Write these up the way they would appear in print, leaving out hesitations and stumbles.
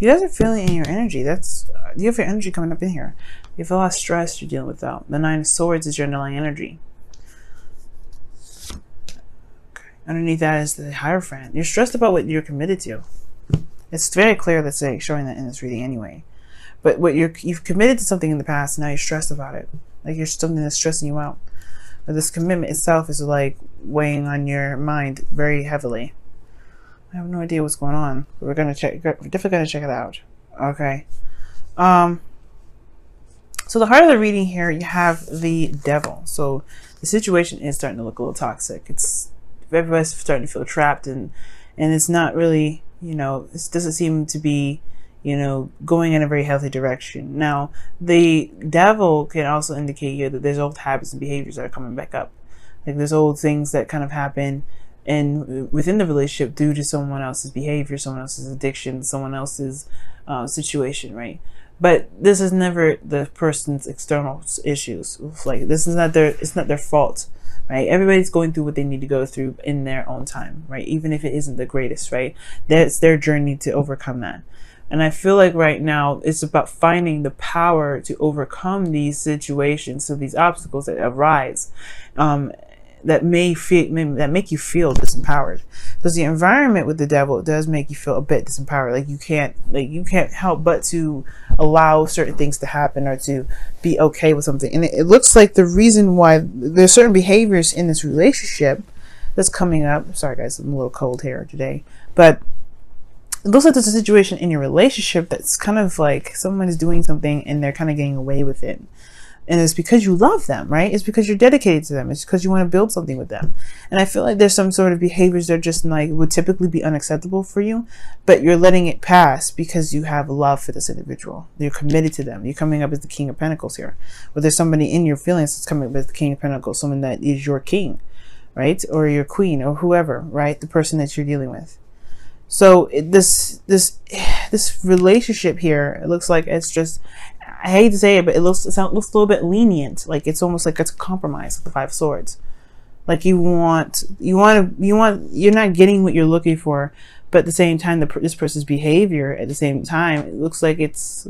You guys are feeling in your energy. That's you have your energy coming up in here. You have a lot of stress you're dealing with though. The Nine of Swords is your underlying energy. Okay. Underneath that is the Hierophant. You're stressed about what you're committed to. It's very clear that's showing that in this reading anyway. But what you've committed to something in the past, now you're stressed about it. Like you're something that's stressing you out. But this commitment itself is like weighing on your mind very heavily. I have no idea what's going on. But we're definitely gonna check it out. Okay. So the heart of the reading here, you have the Devil. So the situation is starting to look a little toxic. It's everybody's starting to feel trapped, and it's not really, you know, it doesn't seem to be, you know, going in a very healthy direction. Now, the Devil can also indicate here that there's old habits and behaviors that are coming back up. Like there's old things that kind of happen within the relationship due to someone else's behavior, someone else's addiction, someone else's situation, right? But this is never the person's external issues. Like this is it's not their fault, right? Everybody's going through what they need to go through in their own time, right? Even if it isn't the greatest, right? That's their journey to overcome that. And I feel like right now it's about finding the power to overcome these situations, so these obstacles that arise, that make you feel disempowered, because the environment with the Devil does make you feel a bit disempowered. Like you can't help but to allow certain things to happen or to be okay with something. And it looks like the reason why there's certain behaviors in this relationship that's coming up. Sorry guys, I'm a little cold here today, but it looks like there's a situation in your relationship that's kind of like someone is doing something and they're kind of getting away with it. And it's because you love them, right? It's because you're dedicated to them. It's because you want to build something with them. And I feel like there's some sort of behaviors that just like would typically be unacceptable for you, but you're letting it pass because you have love for this individual. You're committed to them. You're coming up as the King of Pentacles here. Or there's somebody in your feelings that's coming up as the King of Pentacles, someone that is your king, right? Or your queen or whoever, right? The person that you're dealing with. So this relationship here, it looks like it's just, I hate to say it, but it looks a little bit lenient. Like it's almost like it's a compromise with the Five of Swords. Like you're not getting what you're looking for, but at the same time, this person's behavior at the same time, it looks like it's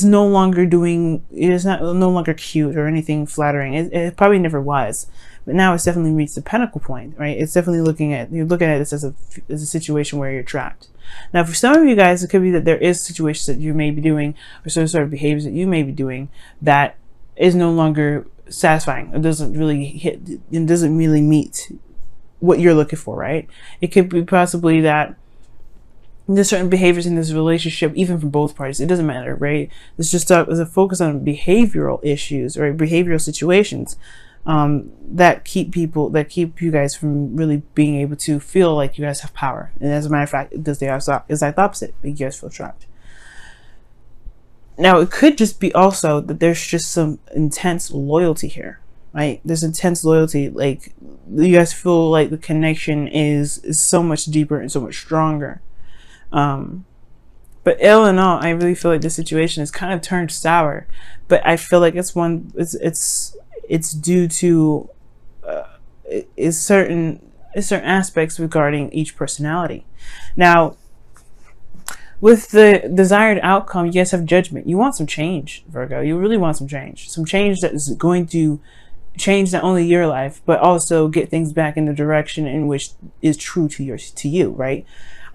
no longer no longer cute or anything flattering. It probably never was. But now it's definitely reached the pinnacle point, right? It's definitely you're looking at this as a situation where you're trapped. Now, for some of you guys, it could be that there is situations that you may be doing or some sort of behaviors that you may be doing that is no longer satisfying. It doesn't really meet what you're looking for, right? It could be possibly that there's certain behaviors in this relationship, even from both parties. It doesn't matter, right? It's just a focus on behavioral issues or behavioral situations that keep you guys from really being able to feel like you guys have power. And as a matter of fact, it does the exact opposite. Make you guys feel trapped. Now, it could just be also that there's just some intense loyalty here, right? There's intense loyalty. Like you guys feel like the connection is so much deeper and so much stronger. But all in all, I really feel like this situation is kind of turned sour. But I feel like it's due to certain aspects regarding each personality. Now, with the desired outcome, you guys have Judgment. You want some change, Virgo. You really want some change. Some change that is going to change not only your life, but also get things back in the direction in which is true to you, right?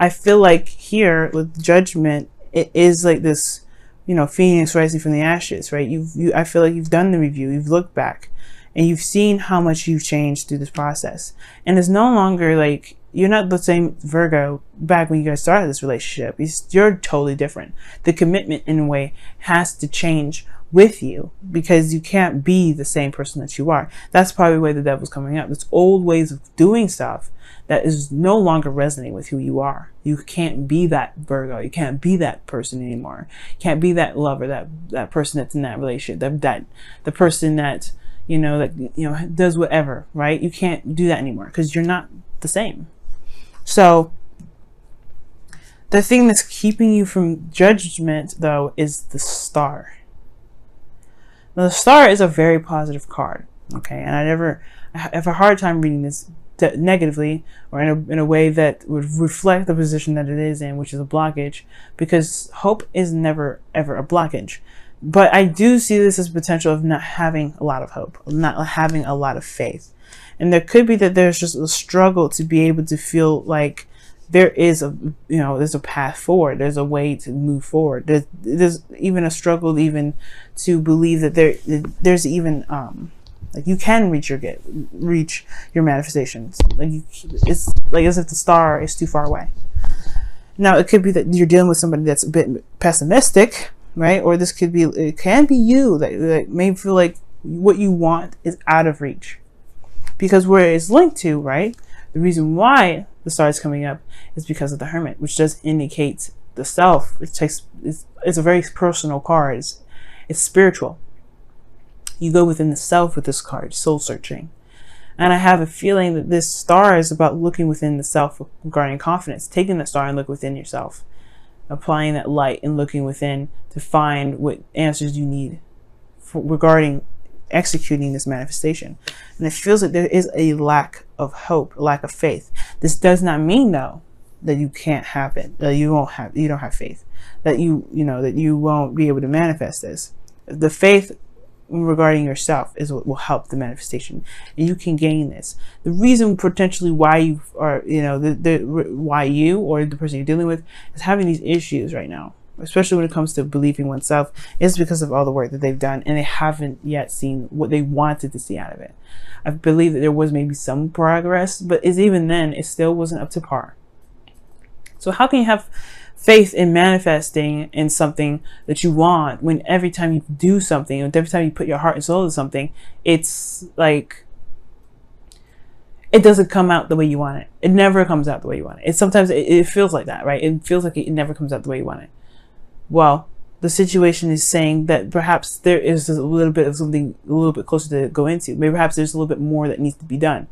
I feel like here with Judgment, it is like this, you know, phoenix rising from the ashes, right? I feel like you've done the review, you've looked back, and you've seen how much you've changed through this process. And it's no longer like, you're not the same Virgo back when you guys started this relationship. You're totally different. The commitment, in a way, has to change with you because you can't be the same person that you are. That's probably where the Devil's coming up. It's old ways of doing stuff that is no longer resonating with who you are. You can't be that Virgo. You can't be that person anymore. You can't be that lover, that person that's in that relationship, the person that, does whatever, right? You can't do that anymore because you're not the same. So the thing that's keeping you from Judgment, though, is the Star. Now, the Star is a very positive card, okay? And I have a hard time reading this negatively, or in a way that would reflect the position that it is in, which is a blockage, because hope is never ever a blockage. But I do see this as potential of not having a lot of hope, not having a lot of faith. And there could be that there's just a struggle to be able to feel like there is there's a path forward. There's a way to move forward. There's even a struggle even to believe that there's even, like you can reach your manifestations. It's like as if the star is too far away. Now it could be that you're dealing with somebody that's a bit pessimistic, right? Or it can be you that may feel like what you want is out of reach, because where it's linked to, right? The reason why the star is coming up is because of the Hermit, which does indicate the self. It's a very personal card. It's spiritual. You go within the self with this card, soul searching. And I have a feeling that this star is about looking within the self regarding confidence, taking the star and look within yourself, applying that light and looking within to find what answers you need regarding executing this manifestation. And it feels like there is a lack of hope, a lack of faith. This does not mean though that you can't have it, that you don't have faith, that that you won't be able to manifest this. The faith regarding yourself is what will help the manifestation, and you can gain this. The reason potentially why you are, why you or the person you're dealing with is having these issues right now, especially when it comes to believing oneself, is because of all the work that they've done and they haven't yet seen what they wanted to see out of it. I believe that there was maybe some progress, but even then it still wasn't up to par. So how can you have faith in manifesting in something that you want when every time you do something, and every time you put your heart and soul into something, it's like it doesn't come out the way you want it? It never comes out the way you want it. Sometimes it feels like that, right? It feels like it never comes out the way you want it. Well, the situation is saying that perhaps there is a little bit of something a little bit closer to go into. Maybe perhaps there's a little bit more that needs to be done,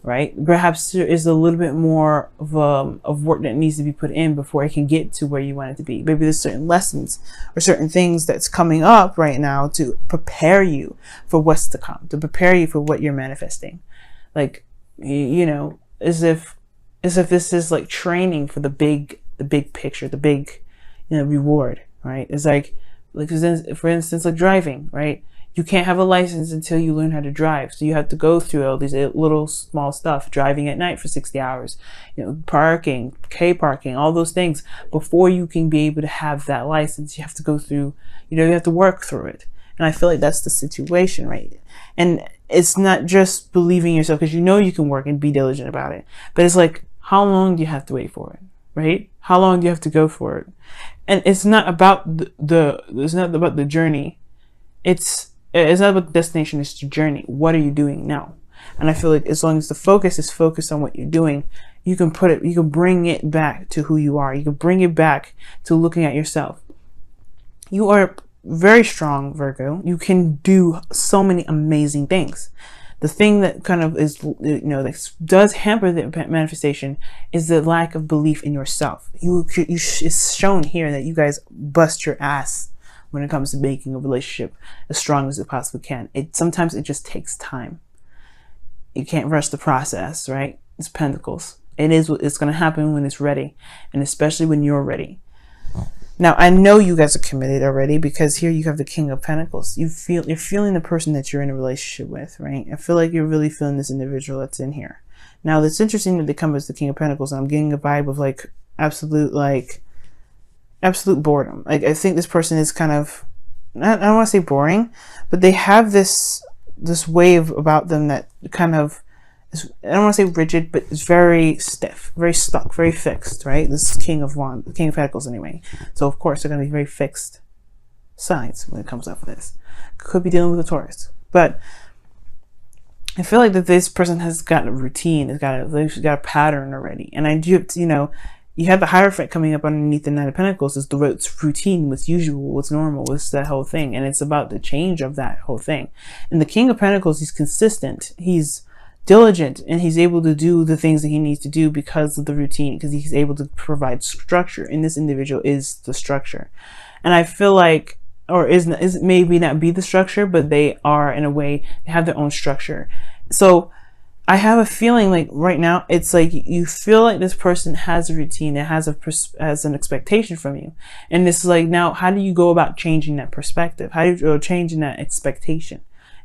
right? Perhaps there is a little bit more of work that needs to be put in before it can get to where you want it to be. Maybe there's certain lessons or certain things that's coming up right now to prepare you for what's to come, to prepare you for what you're manifesting. Like, as if this is like training for the big picture, the big reward, right? It's like for instance, like driving, right? You can't have a license until you learn how to drive. So you have to go through all these little small stuff, driving at night for 60 hours, parking, K-parking, all those things before you can be able to have that license. You have to go through, you have to work through it. And I feel like that's the situation, right? And it's not just believing yourself, because you can work and be diligent about it. But it's like, how long do you have to wait for it, right? How long do you have to go for it? And it's not about it's not about the journey. It's not about the destination, it's the journey. What are you doing now? And I feel like as long as the focus is focused on what you're doing, you can bring it back to who you are. You can bring it back to looking at yourself. You are very strong, Virgo. You can do so many amazing things. The thing that kind of is, that does hamper the manifestation is the lack of belief in yourself. It's shown here that you guys bust your ass when it comes to making a relationship as strong as it possibly can. Sometimes it just takes time. You can't rush the process, right? It's Pentacles. It's going to happen when it's ready, and especially when you're ready. Now, I know you guys are committed already, because here you have the King of Pentacles. You're feeling the person that you're in a relationship with, right? I feel like you're really feeling this individual that's in here. Now, it's interesting that they come as the King of Pentacles, and I'm getting a vibe of absolute boredom. Like, I think this person is kind of, I don't want to say boring, but they have this wave about them that kind of is, I don't want to say rigid, but it's very stiff, very stuck, very fixed, right? This is King of Pentacles anyway. So of course they're going to be very fixed sides when it comes up with this. Could be dealing with a Taurus, but I feel like that this person has got a routine, they've got a pattern already. And I do, you have the Hierophant coming up underneath the Knight of Pentacles. It's routine, what's usual, what's normal, what's that whole thing. And it's about the change of that whole thing. And the King of Pentacles, he's consistent, he's diligent, and he's able to do the things that he needs to do because of the routine, because he's able to provide structure. And this individual is the structure. And I feel like, or is maybe not be the structure, but they are, in a way, they have their own structure. So I have a feeling like right now, it's like you feel like this person has a routine, it has an expectation from you. And it's like, now, how do you go about changing that perspective? How do you go changing that expectation?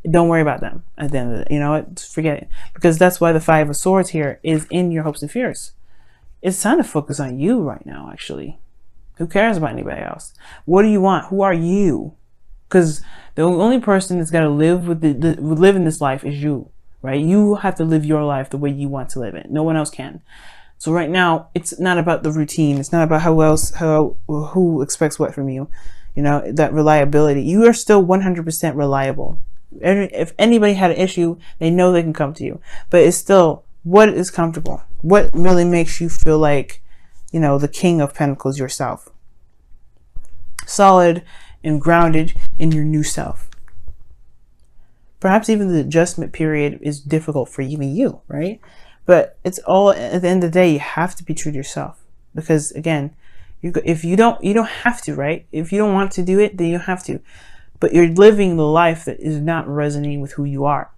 Don't worry about them at the end of it. You know what? Forget it. Because that's why the Five of Swords here is in your hopes and fears. It's time to focus on you right now, actually. Who cares about anybody else? What do you want? Who are you? Because the only person that's got to live live in this life is you. Right? You have to live your life the way you want to live it. No one else can. So right now, it's not about the routine. It's not about who expects what from you. You know, that reliability. You are still 100% reliable. If anybody had an issue, they know they can come to you. But it's still, what is comfortable? What really makes you feel like, you know, the King of Pentacles yourself? Solid and grounded in your new self. Perhaps even the adjustment period is difficult for even you, right? But it's all, at the end of the day, you have to be true to yourself. Because again, if you don't have to, right? If you don't want to do it, then you don't have to. But you're living the life that is not resonating with who you are.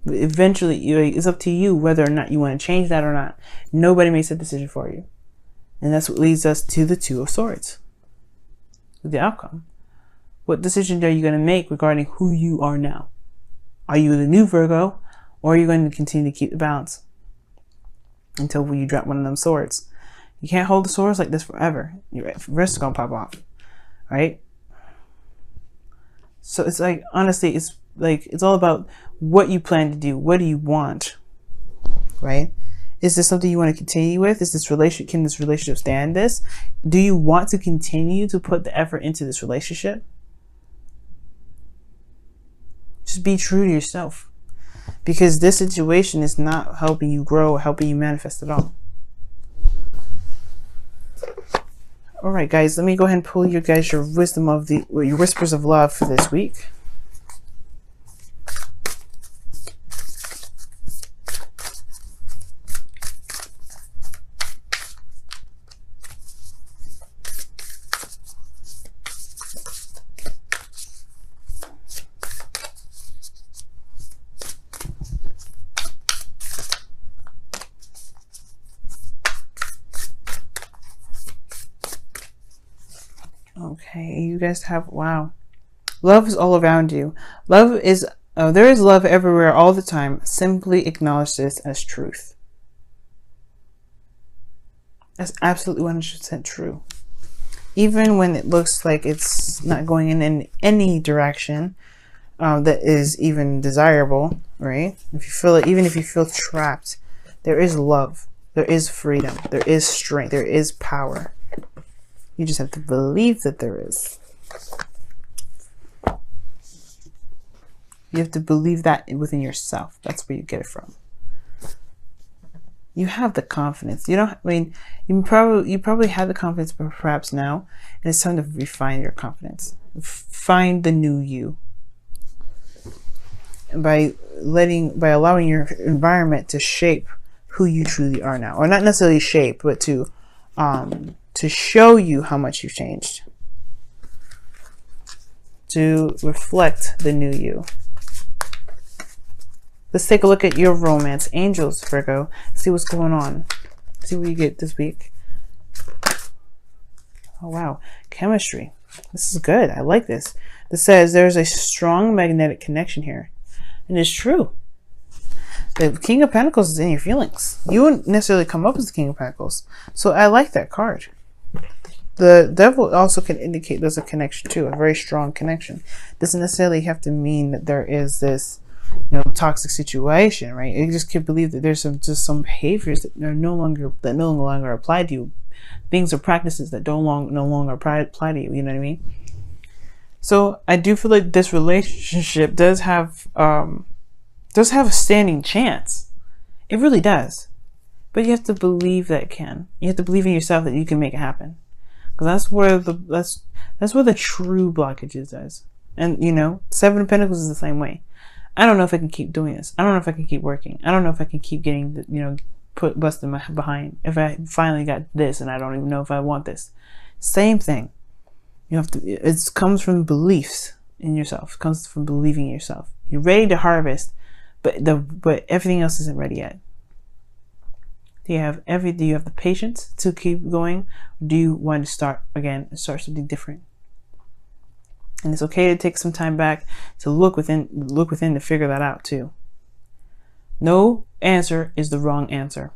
But eventually, it's up to you whether or not you want to change that or not. Nobody makes that decision for you. And that's what leads us to the Two of Swords. The outcome. What decision are you going to make regarding who you are now? Are you the new Virgo, or are you going to continue to keep the balance until you drop one of them swords? You can't hold the swords like this forever. Your wrist is going to pop off, right? So it's like, honestly, it's like, it's all about what you plan to do. What do you want, right? Is this something you want to continue with? Is this relationship, can this relationship stand this? Do you want to continue to put the effort into this relationship? Just be true to yourself, because this situation is not helping you grow or helping you manifest at all. All right, guys, let me go ahead and pull your wisdom of your whispers of love for this week. Okay, you guys have, wow. Love is all around you. Love is, there is love everywhere all the time. Simply acknowledge this as truth. That's absolutely 100% true. Even when it looks like it's not going in any direction that is even desirable, right? If you feel it, even if you feel trapped, there is love. There is freedom. There is strength. There is power. You just have to believe that there is. You have to believe that within yourself. That's where you get it from. You have the confidence. You don't, I mean, you probably have the confidence, but perhaps now, and it's time to refine your confidence. Find the new you. And by allowing your environment to shape who you truly are now. Or not necessarily shape, but to show you how much you've changed. To reflect the new you. Let's take a look at your romance. Angels, Virgo. See what's going on. See what you get this week. Oh, wow. Chemistry. This is good. I like this. This says there's a strong magnetic connection here. And it's true. The King of Pentacles is in your feelings. You wouldn't necessarily come up as the King of Pentacles. So I like that card. The Devil also can indicate there's a connection too, a very strong connection. Doesn't necessarily have to mean that there is this, toxic situation, right? You just can believe that there's some behaviors that are no longer apply to you, things or practices that no longer apply to you. You know what I mean? So I do feel like this relationship does have a standing chance. It really does. But you have to believe that it can. You have to believe in yourself that you can make it happen. Because that's where the true blockage is, guys. And Seven of Pentacles is the same way. I don't know if I can keep doing this. I don't know if I can keep working. I don't know if I can keep getting busting my behind. If I finally got this and I don't even know if I want this. Same thing. You have to. It comes from beliefs in yourself. It comes from believing in yourself. You're ready to harvest, but everything else isn't ready yet. Do you have the patience to keep going? Do you want to start something different? And it's okay to take some time back to look within to figure that out too. No answer is the wrong answer.